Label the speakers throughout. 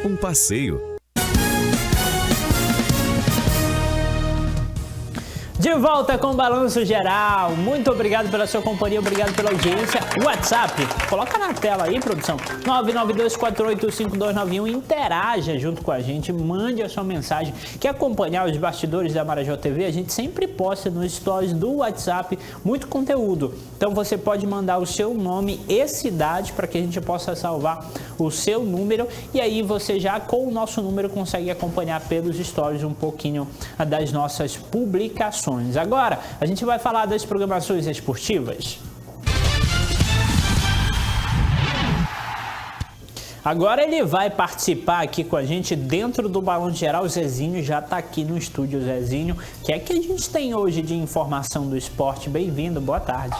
Speaker 1: um passeio.
Speaker 2: De volta com o Balanço Geral. Muito obrigado pela sua companhia, obrigado pela audiência. WhatsApp, coloca na tela aí, produção. 992485291. Interaja junto com a gente, mande a sua mensagem. Quer acompanhar os bastidores da Marajó TV? A gente sempre posta nos stories do WhatsApp muito conteúdo. Então você pode mandar o seu nome e cidade para que a gente possa salvar o seu número. E aí você já com o nosso número consegue acompanhar pelos stories um pouquinho das nossas publicações. Agora, a gente vai falar das programações esportivas. Agora ele vai participar aqui com a gente dentro do Balanço Geral. O Zezinho já está aqui no estúdio. Zezinho, o que é que a gente tem hoje de informação do esporte? Bem-vindo, boa tarde.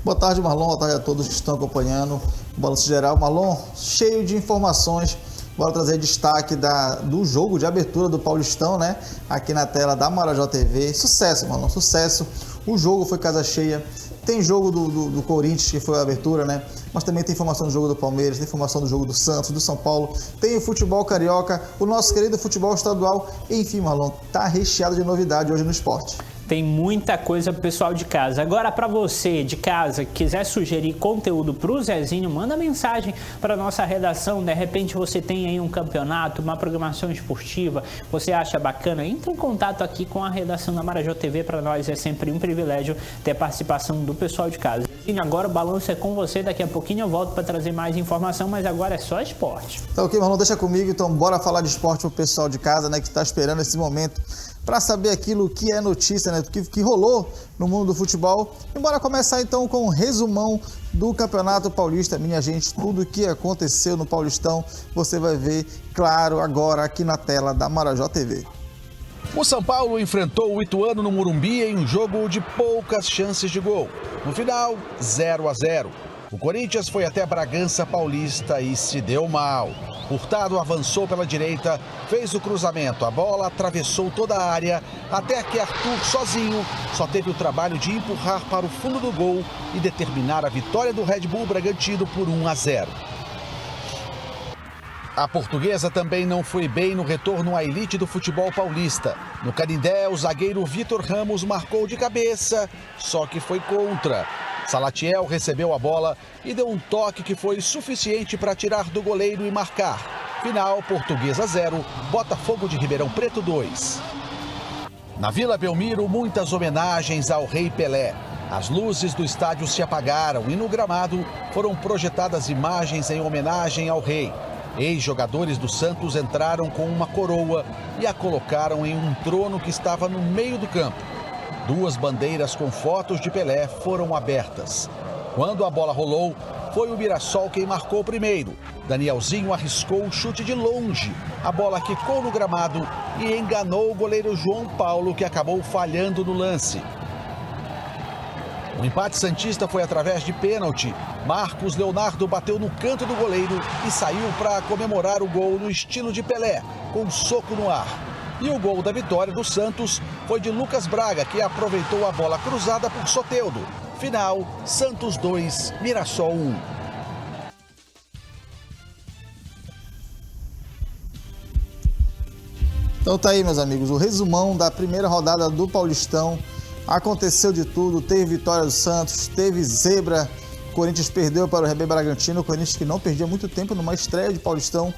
Speaker 3: Boa tarde, Marlon, boa tarde a todos que estão acompanhando o Balanço Geral. Marlon, cheio de informações. Bora trazer destaque do jogo de abertura do Paulistão, né? Aqui na tela da Marajó TV. Sucesso, Marlon, sucesso. O jogo foi casa cheia. Tem jogo do Corinthians, que foi a abertura, né? Mas também tem informação do jogo do Palmeiras, tem informação do jogo do Santos, do São Paulo. Tem o futebol carioca, o nosso querido futebol estadual. Enfim, Marlon, tá recheado de novidade hoje no esporte.
Speaker 2: Tem muita coisa pro pessoal de casa. Agora, para você de casa que quiser sugerir conteúdo pro Zezinho, manda mensagem para nossa redação. De repente você tem aí um campeonato, uma programação esportiva, você acha bacana? Entre em contato aqui com a redação da Marajó TV. Para nós é sempre um privilégio ter a participação do pessoal de casa. Zezinho, agora o balanço é com você. Daqui a pouquinho eu volto para trazer mais informação, mas agora é só esporte.
Speaker 3: Tá ok, Marlon, deixa comigo. Então bora falar de esporte pro pessoal de casa, né, que está esperando esse momento para saber aquilo que é notícia, né, que rolou no mundo do futebol. E bora começar então com um resumão do Campeonato Paulista. Minha gente, tudo o que aconteceu no Paulistão você vai ver, claro, agora aqui na tela da Marajó TV.
Speaker 4: O São Paulo enfrentou o Ituano no Morumbi em um jogo de poucas chances de gol. No final, 0-0. O Corinthians foi até Bragança Paulista e se deu mal. Hurtado avançou pela direita, fez o cruzamento, a bola atravessou toda a área, até que Arthur sozinho só teve o trabalho de empurrar para o fundo do gol e determinar a vitória do Red Bull Bragantino por 1-0. A Portuguesa também não foi bem no retorno à elite do futebol paulista. No Canindé, o zagueiro Vitor Ramos marcou de cabeça, só que foi contra. Salatiel recebeu a bola e deu um toque que foi suficiente para tirar do goleiro e marcar. Final, Portuguesa 0, Botafogo de Ribeirão Preto 2. Na Vila Belmiro, muitas homenagens ao Rei Pelé. As luzes do estádio se apagaram e no gramado foram projetadas imagens em homenagem ao rei. Ex-jogadores do Santos entraram com uma coroa e a colocaram em um trono que estava no meio do campo. 2 bandeiras com fotos de Pelé foram abertas. Quando a bola rolou, foi o Mirassol quem marcou primeiro. Danielzinho arriscou o chute de longe. A bola quicou no gramado e enganou o goleiro João Paulo, que acabou falhando no lance. O empate santista foi através de pênalti. Marcos Leonardo bateu no canto do goleiro e saiu para comemorar o gol no estilo de Pelé, com um soco no ar. E o gol da vitória do Santos foi de Lucas Braga, que aproveitou a bola cruzada por Soteldo. Final, Santos 2, Mirassol 1.
Speaker 3: Então tá aí, meus amigos, o resumão da primeira rodada do Paulistão. Aconteceu de tudo, teve vitória do Santos, teve zebra. O Corinthians perdeu para o RB Bragantino, o Corinthians que não perdia muito tempo numa estreia de Paulistão.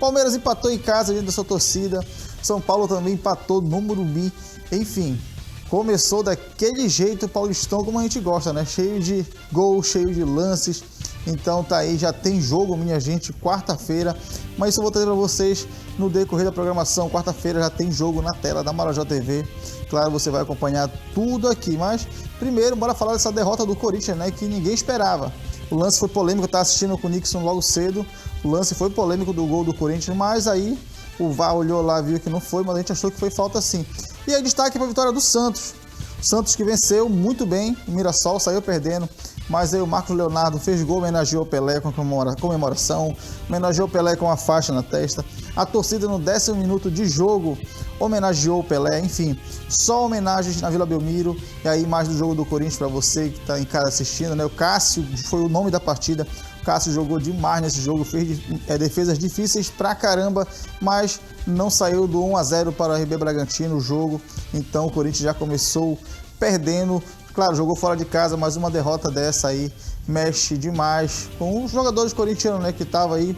Speaker 3: Palmeiras empatou em casa diante da sua torcida. São Paulo também empatou no Morumbi. Enfim, começou daquele jeito o Paulistão como a gente gosta, né? Cheio de gols, cheio de lances. Então tá aí, já tem jogo, minha gente, quarta-feira. Mas isso eu vou trazer para vocês no decorrer da programação. Quarta-feira já tem jogo na tela da Marajó TV. Claro, você vai acompanhar tudo aqui. Mas primeiro, bora falar dessa derrota do Corinthians, né? Que ninguém esperava. O lance foi polêmico, eu estava assistindo com o Nixon logo cedo. O lance foi polêmico do gol do Corinthians, mas aí o VAR olhou lá, viu que não foi, mas a gente achou que foi falta sim. E aí destaque para a vitória do Santos. O Santos que venceu muito bem, o Mirassol saiu perdendo, mas aí o Marcos Leonardo fez gol, homenageou o Pelé com comemoração, homenageou o Pelé com a faixa na testa. A torcida no 10º minuto de jogo homenageou o Pelé, enfim, só homenagens na Vila Belmiro. E aí, mais do jogo do Corinthians para você que está em casa assistindo, né? O Cássio foi o nome da partida. O Cássio jogou demais nesse jogo, fez defesas difíceis pra caramba, mas não saiu do 1-0 para o RB Bragantino o jogo. Então o Corinthians já começou perdendo. Claro, jogou fora de casa, mas uma derrota dessa aí mexe demais com os jogadores corintianos, né, que estavam aí.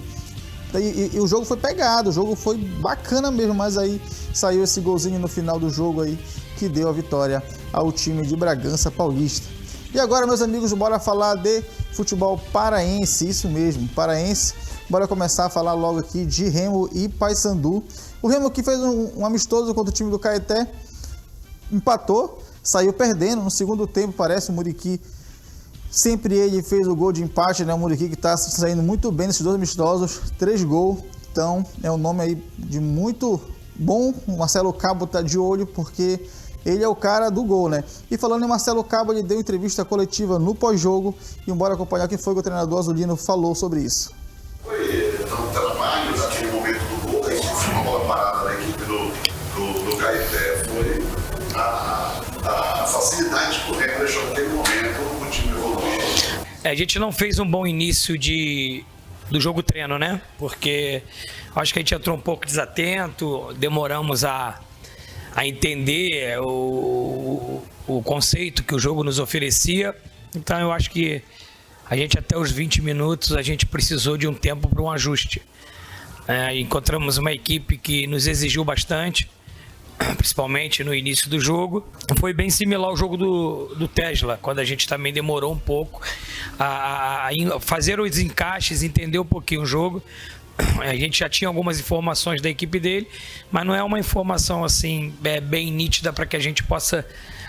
Speaker 3: E o jogo foi pegado, o jogo foi bacana mesmo, mas aí saiu esse golzinho no final do jogo aí que deu a vitória ao time de Bragança Paulista. E agora, meus amigos, bora falar de futebol paraense, isso mesmo, paraense. Bora começar a falar logo aqui de Remo e Paysandu. O Remo que fez um amistoso contra o time do Caeté, empatou, saiu perdendo no segundo tempo, parece o Muriqui. Sempre ele fez o gol de empate, né? O Muriqui que está saindo muito bem nesses 2 amistosos, 3 gols. Então é um nome aí de muito bom. O Marcelo Cabo tá de olho porque ele é o cara do gol, né? E falando em Marcelo Cabo, ele deu entrevista coletiva no pós-jogo. E bora acompanhar o que foi que o treinador azulino falou sobre isso.
Speaker 1: Foi um trabalho naquele momento do gol, uma bola parada da equipe do Caeté. Foi a facilidade que o Remo deixou naquele momento.
Speaker 5: A gente não fez um bom início do jogo treino, né? Porque acho que a gente entrou um pouco desatento, demoramos a entender o conceito que o jogo nos oferecia. Então eu acho que a gente até os 20 minutos a gente precisou de um tempo para um ajuste. Encontramos uma equipe que nos exigiu bastante, principalmente no início do jogo. Foi bem similar ao jogo do Tesla, quando a gente também demorou um pouco a fazer os encaixes, entender um pouquinho o jogo. A gente já tinha algumas informações da equipe dele, mas não é uma informação assim bem nítida para que a gente possa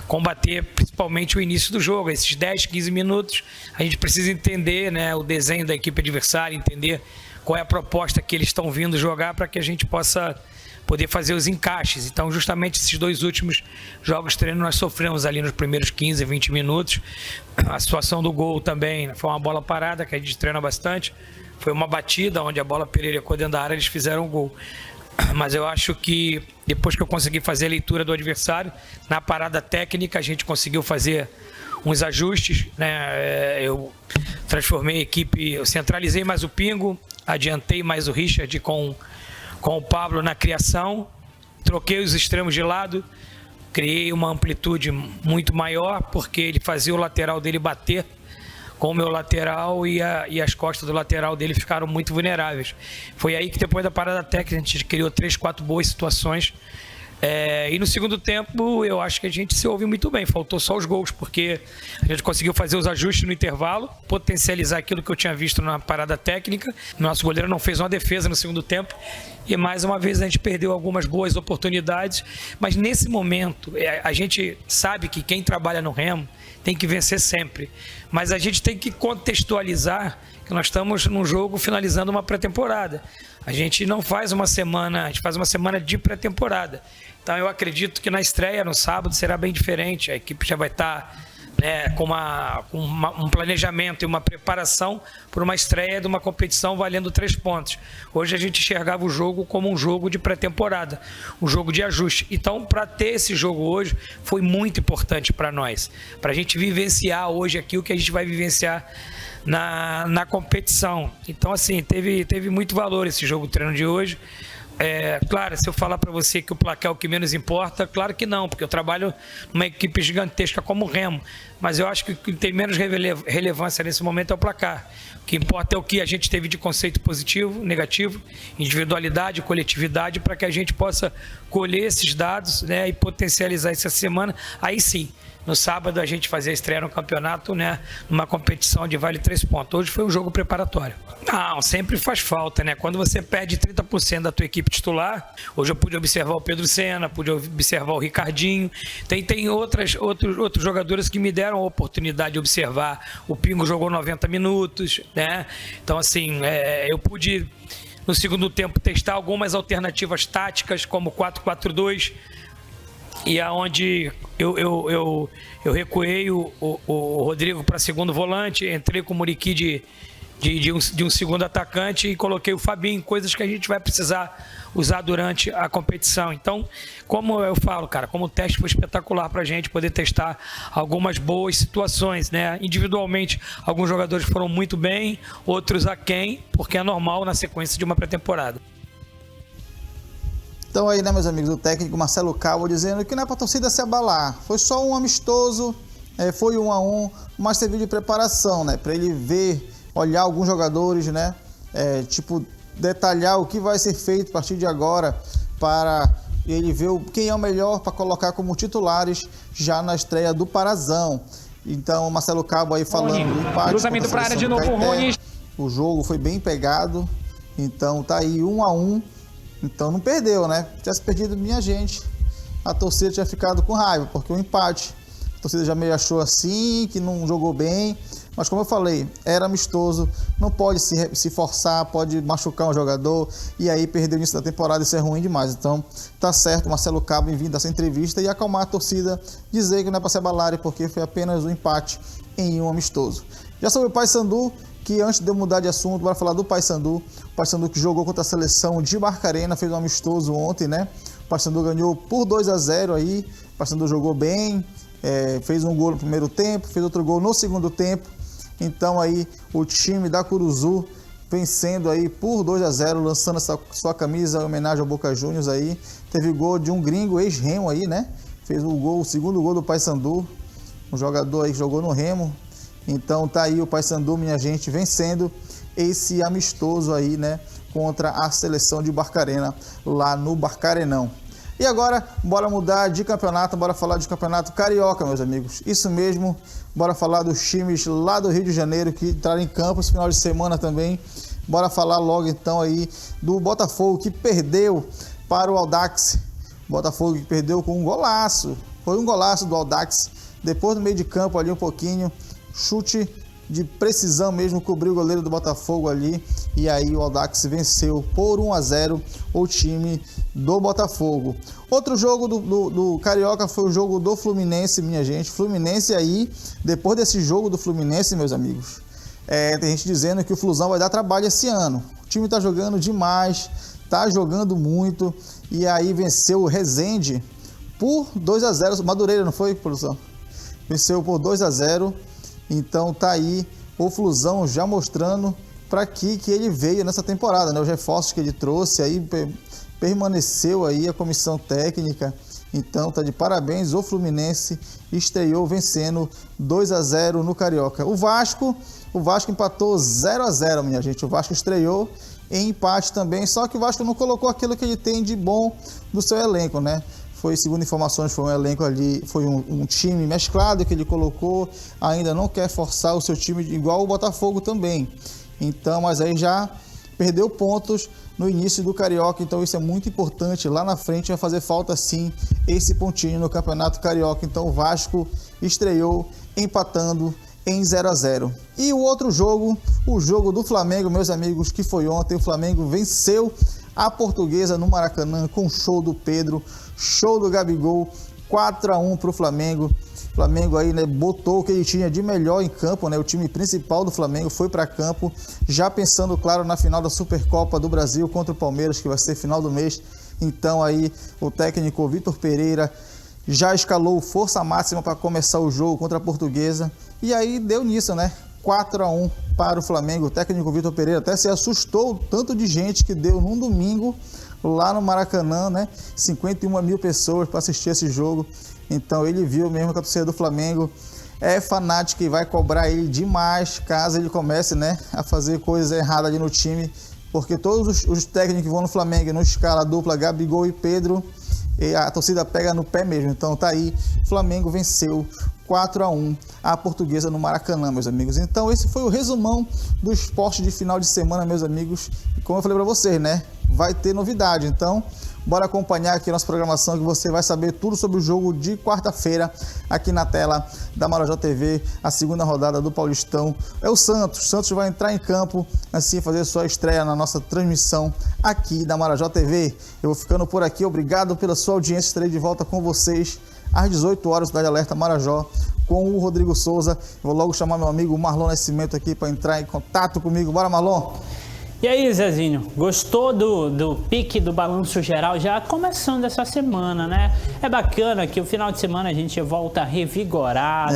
Speaker 5: combater principalmente o início do jogo. Esses 10, 15 minutos a gente precisa entender, né, o desenho da equipe adversária, entender qual é a proposta que eles estão vindo jogar para que a gente possa poder fazer os encaixes. Então, justamente esses 2 últimos jogos de treino nós sofremos ali nos primeiros 15, 20 minutos. A situação do gol também foi uma bola parada, que a gente treina bastante. Foi uma batida onde a bola pererecou dentro da área, eles fizeram o gol. Mas eu acho que depois que eu consegui fazer a leitura do adversário, na parada técnica a gente conseguiu fazer uns ajustes, né? Eu transformei a equipe, eu centralizei mais o Pingo, adiantei mais o Richard com o Pablo na criação, troquei os extremos de lado, criei uma amplitude muito maior, porque ele fazia o lateral dele bater com o meu lateral e as costas do lateral dele ficaram muito vulneráveis. Foi aí que depois da parada técnica a gente criou 3, 4 boas situações. E no segundo tempo eu acho que a gente se ouve muito bem, faltou só os gols, porque a gente conseguiu fazer os ajustes no intervalo, potencializar aquilo que eu tinha visto na parada técnica. Nosso goleiro não fez uma defesa no segundo tempo e mais uma vez a gente perdeu algumas boas oportunidades, mas nesse momento a gente sabe que quem trabalha no Remo tem que vencer sempre, mas a gente tem que contextualizar que nós estamos num jogo finalizando uma pré-temporada. A gente não faz uma semana, a gente faz uma semana de pré-temporada. Então eu acredito que na estreia, no sábado, será bem diferente. A equipe já vai estar, né, com um planejamento e uma preparação para uma estreia de uma competição valendo 3 pontos. Hoje a gente enxergava o jogo como um jogo de pré-temporada, um jogo de ajuste. Então, para ter esse jogo hoje, foi muito importante para nós. Para a gente vivenciar hoje aqui o que a gente vai vivenciar na competição. Então, assim, teve muito valor esse jogo treino de hoje. Claro, se eu falar para você que o placar é o que menos importa, claro que não, porque eu trabalho numa equipe gigantesca como o Remo, mas eu acho que o que tem menos relevância nesse momento é o placar. O que importa é o que a gente teve de conceito positivo, negativo, individualidade, coletividade, para que a gente possa colher esses dados, né, e potencializar essa semana. Aí sim, no sábado a gente fazer a estreia no campeonato, né, numa competição de vale 3 pontos. Hoje foi um jogo preparatório. Não, sempre faz falta, né? Quando você perde 30% da tua equipe titular, hoje eu pude observar o Pedro Senna, pude observar o Ricardinho, tem outros jogadores que me deram a oportunidade de observar. O Pingo jogou 90 minutos, né? Então, assim, eu pude, no segundo tempo, testar algumas alternativas táticas, como 4-4-2, e aonde eu recuei o Rodrigo para segundo volante, entrei com o Muriqui de um segundo atacante e coloquei o Fabinho, coisas que a gente vai precisar usar durante a competição. Então, como eu falo, cara, como o teste foi espetacular pra gente poder testar algumas boas situações, né? Individualmente, alguns jogadores foram muito bem, outros aquém, porque é normal na sequência de uma pré-temporada.
Speaker 3: Então aí, né, meus amigos, o técnico Marcelo Cabo dizendo que não é pra torcida se abalar, foi só um amistoso, foi 1-1, mas teve de preparação, né, pra ele ver, olhar alguns jogadores, né, detalhar o que vai ser feito a partir de agora para ele ver quem é o melhor para colocar como titulares já na estreia do Parazão. Então, o Marcelo Cabo aí falando do empate.
Speaker 6: Cruzamento para a área de novo, Rony.
Speaker 3: O jogo foi bem pegado, então tá aí 1-1. Então não perdeu, né? Se tivesse perdido, minha gente, a torcida tinha ficado com raiva, porque o empate, a torcida já meio achou assim, que não jogou bem. Mas como eu falei, era amistoso, não pode se forçar, pode machucar um jogador e aí perder o início da temporada, isso é ruim demais. Então tá certo, Marcelo Cabo em vir dessa entrevista e acalmar a torcida, dizer que não é para se abalar, porque foi apenas um empate em um amistoso. Já sobre o Paysandu, que antes de eu mudar de assunto, bora falar do Paysandu. O Paysandu que jogou contra a seleção de Barcarena, fez um amistoso ontem, né? O Paysandu ganhou por 2-0 aí, o Paysandu jogou bem, fez um gol no primeiro tempo, fez outro gol no segundo tempo. Então aí o time da Curuzu vencendo aí por 2-0, lançando essa sua camisa em homenagem ao Boca Juniors aí. Teve gol de um gringo ex-Remo aí, né? Fez o segundo gol do Paysandu, um jogador aí que jogou no Remo. Então tá aí o Paysandu, minha gente, vencendo esse amistoso aí, né, contra a seleção de Barcarena, lá no Barcarenão. E agora, bora mudar de campeonato, bora falar de campeonato carioca, meus amigos. Isso mesmo, bora falar dos times lá do Rio de Janeiro que entraram em campo esse final de semana também. Bora falar logo então aí do Botafogo que perdeu para o Audax. Botafogo que perdeu com um golaço. Foi um golaço do Audax, depois do meio de campo ali um pouquinho. Chute de precisão mesmo, cobriu o goleiro do Botafogo ali, e aí o Audax venceu por 1-0 o time do Botafogo. Outro jogo do Carioca foi o jogo do Fluminense, minha gente. Fluminense aí, depois desse jogo do Fluminense, meus amigos, tem gente dizendo que o Flusão vai dar trabalho esse ano. O time tá jogando demais, tá jogando muito, e aí venceu o Resende por 2-0, Madureira, não foi, produção? Venceu por 2-0. Então tá aí o Flusão já mostrando para que ele veio nessa temporada, né? Os reforços que ele trouxe aí, permaneceu aí a comissão técnica. Então tá de parabéns, o Fluminense estreou vencendo 2-0 no Carioca. O Vasco empatou 0-0, minha gente. O Vasco estreou em empate também, só que o Vasco não colocou aquilo que ele tem de bom no seu elenco, né? Foi, segundo informações, foi um elenco ali, foi um time mesclado que ele colocou, ainda não quer forçar o seu time igual o Botafogo também. Então, mas aí já perdeu pontos no início do Carioca, então isso é muito importante. Lá na frente vai fazer falta sim esse pontinho no Campeonato Carioca. Então o Vasco estreou empatando em 0-0. E o outro jogo, o jogo do Flamengo, meus amigos, que foi ontem. O Flamengo venceu a Portuguesa no Maracanã com show do Pedro, show do Gabigol, 4-1 para o Flamengo. O Flamengo aí, né, botou o que ele tinha de melhor em campo, né? O time principal do Flamengo foi para campo, já pensando, claro, na final da Supercopa do Brasil contra o Palmeiras, que vai ser final do mês. Então aí o técnico Vitor Pereira já escalou força máxima para começar o jogo contra a Portuguesa. E aí deu nisso, né? 4-1 para o Flamengo. O técnico Vitor Pereira até se assustou, tanto de gente que deu num domingo lá no Maracanã, né? 51 mil pessoas para assistir esse jogo. Então ele viu mesmo que a torcida do Flamengo é fanática e vai cobrar ele demais caso ele comece, né, a fazer coisas erradas ali no time, porque todos os técnicos que vão no Flamengo, no escala dupla Gabigol e Pedro, e a torcida pega no pé mesmo. Então tá aí, Flamengo venceu 4-1 a Portuguesa no Maracanã, meus amigos. Então esse foi o resumão do esporte de final de semana, meus amigos. E como eu falei para vocês, né, vai ter novidade. Então bora acompanhar aqui a nossa programação, que você vai saber tudo sobre o jogo de quarta-feira aqui na tela da Marajó TV, a segunda rodada do Paulistão. É o Santos. O Santos vai entrar em campo, assim, fazer sua estreia na nossa transmissão aqui da Marajó TV. Eu vou ficando por aqui. Obrigado pela sua audiência. Estarei de volta com vocês às 18 horas, Cidade Alerta Marajó, com o Rodrigo Souza. Vou logo chamar meu amigo Marlon Nascimento aqui para entrar em contato comigo. Bora, Marlon!
Speaker 2: E aí, Zezinho, gostou do pique do balanço geral já começando essa semana, né? É bacana que o final de semana a gente volta revigorado,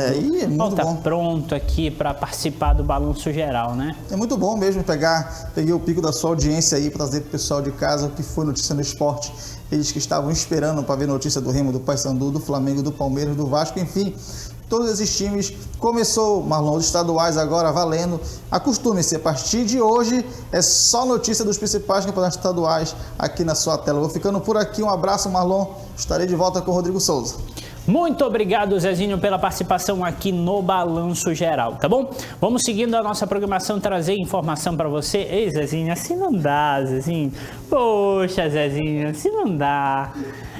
Speaker 2: volta bom. Pronto aqui para participar do balanço geral, né?
Speaker 3: É muito bom mesmo peguei o pico da sua audiência aí para trazer pro pessoal de casa o que foi notícia no esporte. Eles que estavam esperando para ver notícia do Remo, do Paysandu, do Flamengo, do Palmeiras, do Vasco, enfim... Todos esses times. Começou, Marlon, os estaduais agora valendo. Acostume-se, a partir de hoje é só notícia dos principais campeonatos estaduais aqui na sua tela. Vou ficando por aqui, um abraço, Marlon. Estarei de volta com o Rodrigo Souza.
Speaker 2: Muito obrigado, Zezinho, pela participação aqui no Balanço Geral, tá bom? Vamos seguindo a nossa programação, trazer informação para você. Ei, Zezinho, assim não dá, Zezinho. Poxa, Zezinho, assim não dá.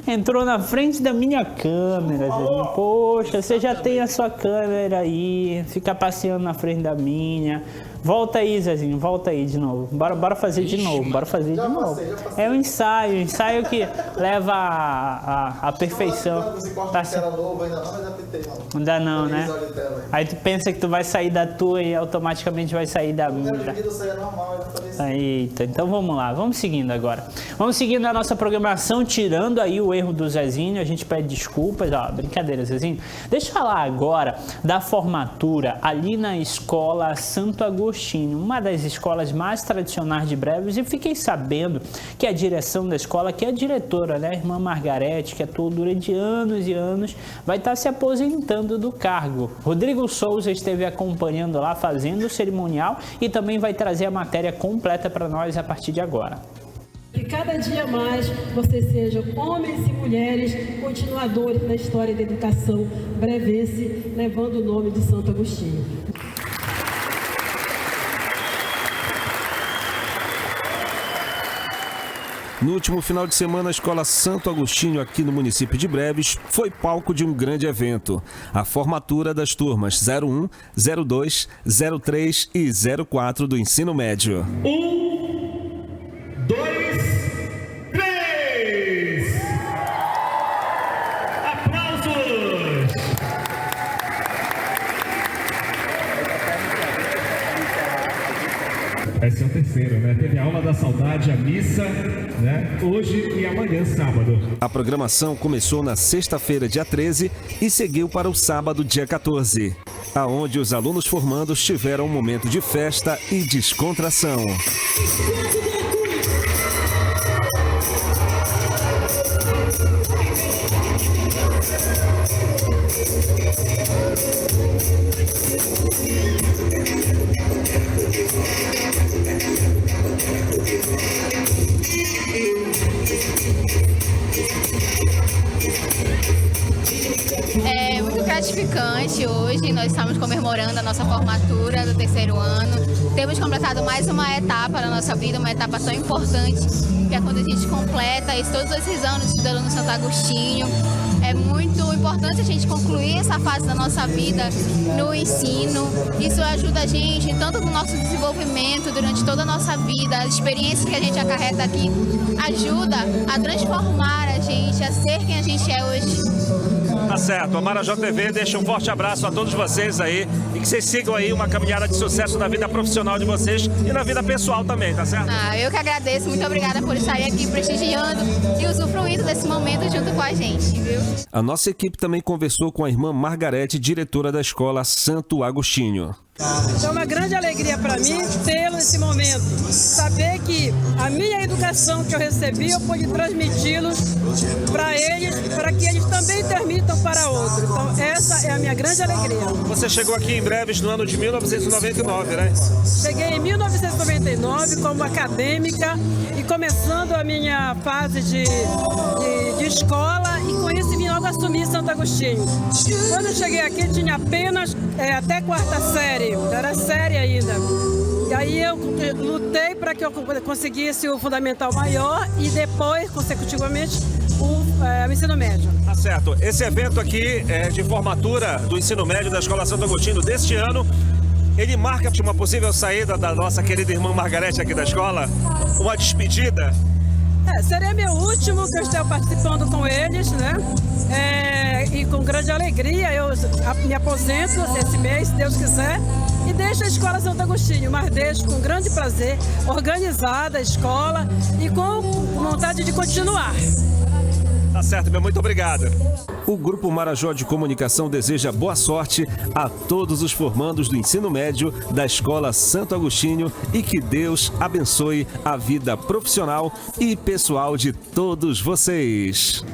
Speaker 2: Entrou na frente da minha câmera, Zezinho. Poxa, você já tem a sua câmera aí, fica passeando na frente da minha. Volta aí, Zezinho, volta aí de novo. Bora fazer de novo, bora fazer de novo. É um ensaio que leva à perfeição. Ainda não, né? Aí tu pensa que tu vai sair da tua e automaticamente vai sair da minha. Eita, então vamos lá, vamos seguindo agora. Vamos seguindo a nossa programação, tirando aí o erro do Zezinho. A gente pede desculpas, ó, brincadeira, Zezinho. Deixa eu falar agora da formatura ali na escola Santo Agostinho, uma das escolas mais tradicionais de Breves, e fiquei sabendo que a direção da escola, que é a diretora, né, a irmã Margarete, que atuou durante anos e anos, vai estar se aposentando do cargo. Rodrigo Souza esteve acompanhando lá, fazendo o cerimonial, e também vai trazer a matéria completa para nós a partir de agora.
Speaker 6: Que cada dia mais vocês sejam homens e mulheres continuadores da história da educação brevense, levando o nome de Santo Agostinho.
Speaker 7: No último final de semana, a Escola Santo Agostinho, aqui no município de Breves, foi palco de um grande evento. A formatura das turmas 01, 02, 03 e 04 do ensino médio.
Speaker 8: 1, 2, 3! Aplausos! Esse é o terceiro, né? Teve a aula da saudade, a missa, né? Hoje e amanhã, sábado.
Speaker 7: A programação começou na sexta-feira, dia 13, e seguiu para o sábado, dia 14, aonde os alunos formandos tiveram um momento de festa e descontração.
Speaker 9: É muito gratificante hoje, nós estamos comemorando a nossa formatura do terceiro ano. Temos completado mais uma etapa na nossa vida, uma etapa tão importante, que é quando a gente completa todos esses anos estudando no Santo Agostinho. É muito importante a gente concluir essa fase da nossa vida no ensino. Isso ajuda a gente tanto no nosso desenvolvimento durante toda a nossa vida. As experiências que a gente acarreta aqui ajuda a transformar a gente, a ser quem a gente é hoje.
Speaker 10: Tá certo, a Marajó TV deixa um forte abraço a todos vocês aí e que vocês sigam aí uma caminhada de sucesso na vida profissional de vocês e na vida pessoal também, tá certo?
Speaker 9: Eu que agradeço, muito obrigada por estar aqui prestigiando e usufruindo desse momento junto com a gente, viu?
Speaker 7: A nossa equipe também conversou com a irmã Margarete, diretora da Escola Santo Agostinho.
Speaker 6: É uma grande alegria para mim tê-lo nesse momento. Saber que a minha educação que eu recebi, eu pude transmiti-los para eles, para que eles também transmitam para outros. Então, essa é a minha grande alegria.
Speaker 10: Você chegou aqui em Breves no ano de 1999, né?
Speaker 6: Cheguei em 1999 como acadêmica e começando a minha fase de escola, e com isso vim logo assumir Santo Agostinho. Quando eu cheguei aqui tinha apenas até quarta série, era série ainda. E aí eu lutei para que eu conseguisse o fundamental maior e depois, consecutivamente, o ensino médio.
Speaker 10: Tá certo. Esse evento aqui de formatura do ensino médio da Escola Santo Agostinho deste ano, ele marca uma possível saída da nossa querida irmã Margarete aqui da escola, uma despedida.
Speaker 6: Seria meu último que eu estou participando com eles, né? E com grande alegria eu me aposento esse mês, se Deus quiser, e deixo a Escola Santo Agostinho, mas deixo com grande prazer, organizada a escola e com vontade de continuar.
Speaker 10: Tá certo, meu, muito obrigado.
Speaker 7: O Grupo Marajó de Comunicação deseja boa sorte a todos os formandos do ensino médio da Escola Santo Agostinho e que Deus abençoe a vida profissional e pessoal de todos vocês.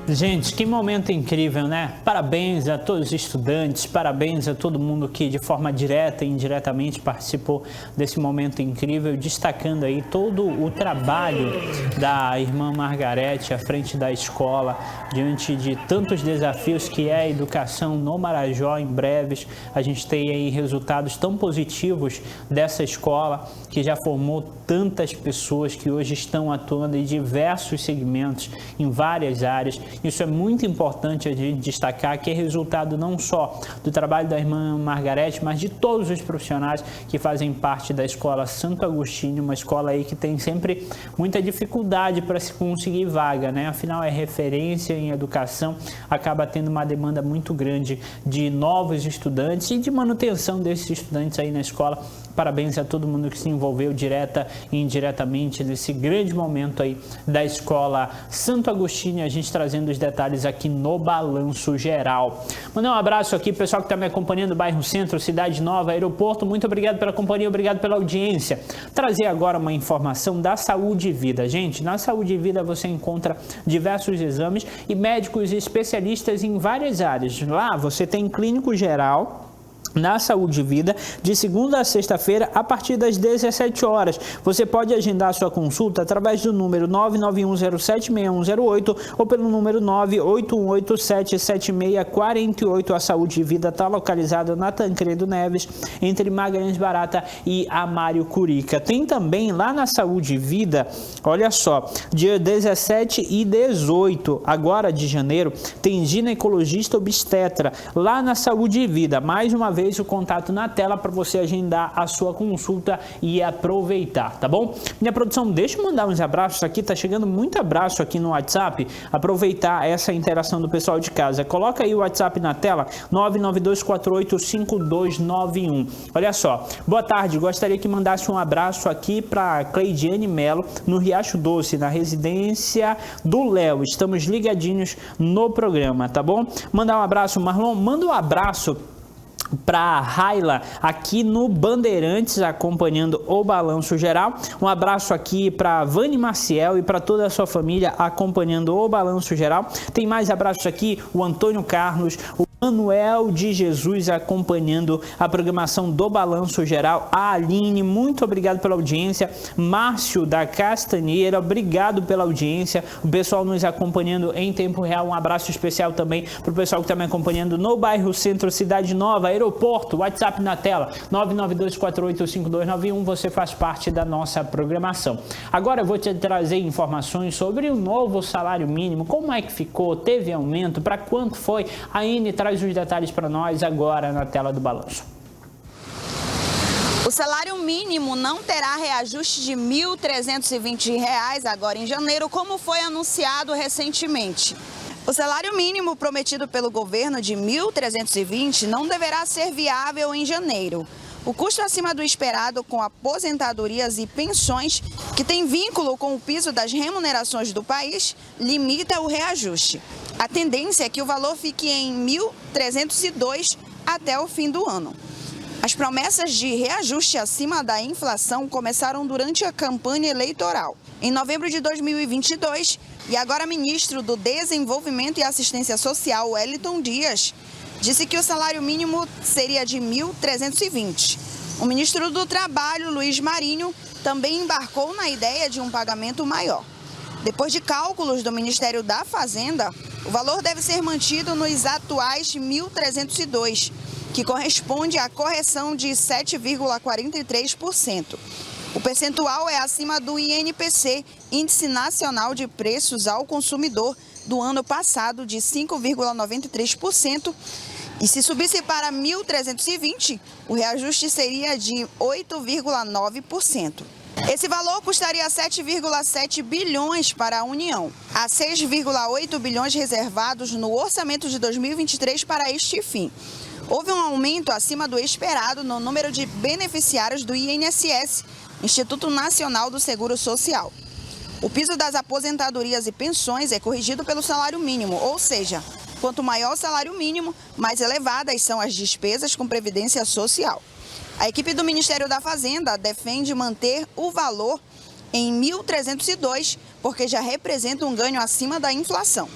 Speaker 2: Gente, que momento incrível, né? Parabéns a todos os estudantes, parabéns a todo mundo que de forma direta e indiretamente participou desse momento incrível, destacando aí todo o trabalho da irmã Margarete à frente da escola, diante de tantos desafios que é a educação no Marajó. Em breves, a gente tem aí resultados tão positivos dessa escola, que já formou tantas pessoas que hoje estão atuando em diversos segmentos, em várias áreas. Isso é muito importante a gente destacar, que é resultado não só do trabalho da irmã Margarete, mas de todos os profissionais que fazem parte da Escola Santo Agostinho, uma escola aí que tem sempre muita dificuldade para se conseguir vaga, né? Afinal, é referência em educação, acaba tendo uma demanda muito grande de novos estudantes e de manutenção desses estudantes aí na escola. Parabéns a todo mundo que se envolveu direta e indiretamente nesse grande momento aí da Escola Santo Agostinho, a gente trazendo os detalhes aqui no Balanço Geral. Mandar um abraço aqui, pessoal que está me acompanhando do bairro Centro, Cidade Nova, Aeroporto, muito obrigado pela companhia, obrigado pela audiência. Trazer agora uma informação da Saúde e Vida. Gente, na Saúde e Vida você encontra diversos exames e médicos e especialistas em várias áreas. Lá você tem clínico geral, na Saúde e Vida, de segunda a sexta-feira, a partir das 17 horas. Você pode agendar sua consulta através do número 991076108 ou pelo número 981877648. A Saúde e Vida está localizada na Tancredo Neves, entre Magalhães Barata e Amário Curica. Tem também lá na Saúde e Vida, olha só, dia 17 e 18, agora de janeiro, tem ginecologista obstetra lá na Saúde e Vida. Mais uma vez, o contato na tela para você agendar a sua consulta e aproveitar, tá bom? Minha produção, deixa eu mandar uns abraços aqui, tá chegando muito abraço aqui no WhatsApp, aproveitar essa interação do pessoal de casa. Coloca aí o WhatsApp na tela, 992485291. Olha só, boa tarde, gostaria que mandasse um abraço aqui para Cleidiane Melo, no Riacho Doce, na residência do Léo. Estamos ligadinhos no programa, tá bom? Mandar um abraço, Marlon, manda um abraço para Raila aqui no Bandeirantes, acompanhando o Balanço Geral. Um abraço aqui para Vani Maciel e para toda a sua família acompanhando o Balanço Geral. Tem mais abraços aqui, o Antônio Carlos, o Manuel de Jesus acompanhando a programação do Balanço Geral. A Aline, muito obrigado pela audiência. Márcio da Castanheira, obrigado pela audiência. O pessoal nos acompanhando em tempo real. Um abraço especial também para o pessoal que está me acompanhando no bairro Centro, Cidade Nova, Aeroporto. WhatsApp na tela, 992485291. Você faz parte da nossa programação. Agora eu vou te trazer informações sobre o novo salário mínimo. Como é que ficou? Teve aumento? Para quanto foi? A Aine traz os detalhes para nós agora na tela do Balanço.
Speaker 11: O salário mínimo não terá reajuste de R$ 1.320 agora em janeiro, como foi anunciado recentemente. O salário mínimo prometido pelo governo de R$ 1.320 não deverá ser viável em janeiro. O custo acima do esperado com aposentadorias e pensões, que tem vínculo com o piso das remunerações do país, limita o reajuste. A tendência é que o valor fique em R$ 1.302 até o fim do ano. As promessas de reajuste acima da inflação começaram durante a campanha eleitoral. Em novembro de 2022, e agora ministro do Desenvolvimento e Assistência Social, Wellington Dias, disse que o salário mínimo seria de R$ 1.320. O ministro do Trabalho, Luiz Marinho, também embarcou na ideia de um pagamento maior. Depois de cálculos do Ministério da Fazenda, o valor deve ser mantido nos atuais R$ 1.302, que corresponde à correção de 7,43%. O percentual é acima do INPC, Índice Nacional de Preços ao Consumidor, do ano passado, de 5,93%, E se subisse para 1.320, o reajuste seria de 8,9%. Esse valor custaria 7,7 bilhões para a União. Há 6,8 bilhões reservados no orçamento de 2023 para este fim. Houve um aumento acima do esperado no número de beneficiários do INSS, Instituto Nacional do Seguro Social. O piso das aposentadorias e pensões é corrigido pelo salário mínimo, ou seja, quanto maior o salário mínimo, mais elevadas são as despesas com previdência social. A equipe do Ministério da Fazenda defende manter o valor em 1.302, porque já representa um ganho acima da inflação.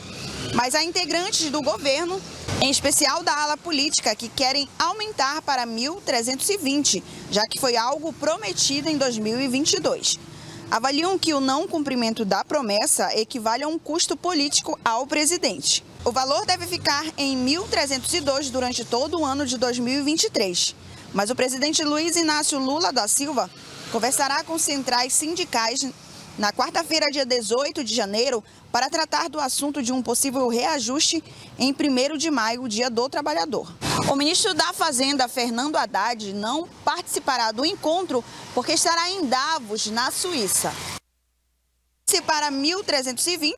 Speaker 11: Mas há integrantes do governo, em especial da ala política, que querem aumentar para 1.320, já que foi algo prometido em 2022. Avaliam que o não cumprimento da promessa equivale a um custo político ao presidente. O valor deve ficar em 1.302 durante todo o ano de 2023. Mas o presidente Luiz Inácio Lula da Silva conversará com centrais sindicais na quarta-feira, dia 18 de janeiro, para tratar do assunto de um possível reajuste em 1º de maio, Dia do Trabalhador. O ministro da Fazenda, Fernando Haddad, não participará do encontro porque estará em Davos, na Suíça. Se para 1.320...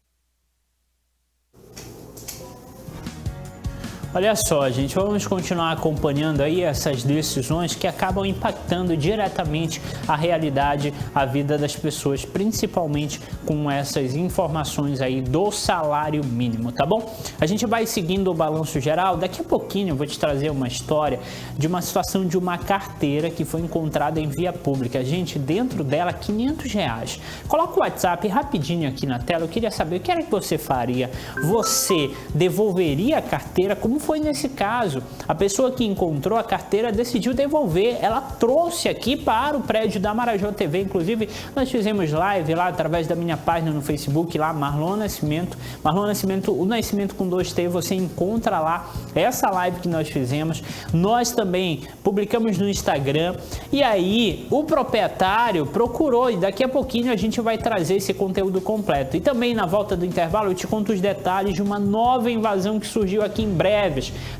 Speaker 2: Olha só, gente, vamos continuar acompanhando aí essas decisões que acabam impactando diretamente a realidade, a vida das pessoas, principalmente com essas informações aí do salário mínimo, tá bom? A gente vai seguindo o balanço geral. Daqui a pouquinho eu vou te trazer uma história de uma situação de uma carteira que foi encontrada em via pública. Gente, dentro dela, R$500. Coloca o WhatsApp rapidinho aqui na tela. Eu queria saber o que era que você faria. Você devolveria a carteira? Como foi nesse caso? A pessoa que encontrou a carteira decidiu devolver. Ela trouxe aqui para o prédio da Marajó TV. Inclusive, nós fizemos live lá através da minha página no Facebook, lá, Marlon Nascimento. Marlon Nascimento, o Nascimento com 2T, você encontra lá essa live que nós fizemos. Nós também publicamos no Instagram. E aí, o proprietário procurou e daqui a pouquinho a gente vai trazer esse conteúdo completo. E também, na volta do intervalo, eu te conto os detalhes de uma nova invasão que surgiu aqui em breve.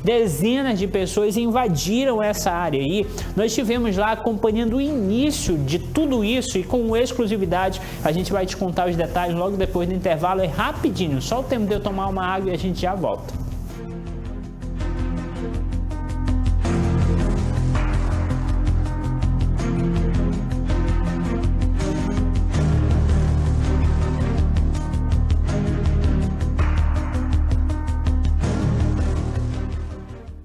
Speaker 2: Dezenas de pessoas invadiram essa área aí. Nós estivemos lá acompanhando o início de tudo isso e com exclusividade a gente vai te contar os detalhes logo depois do intervalo. É rapidinho, só o tempo de eu tomar uma água e a gente já volta.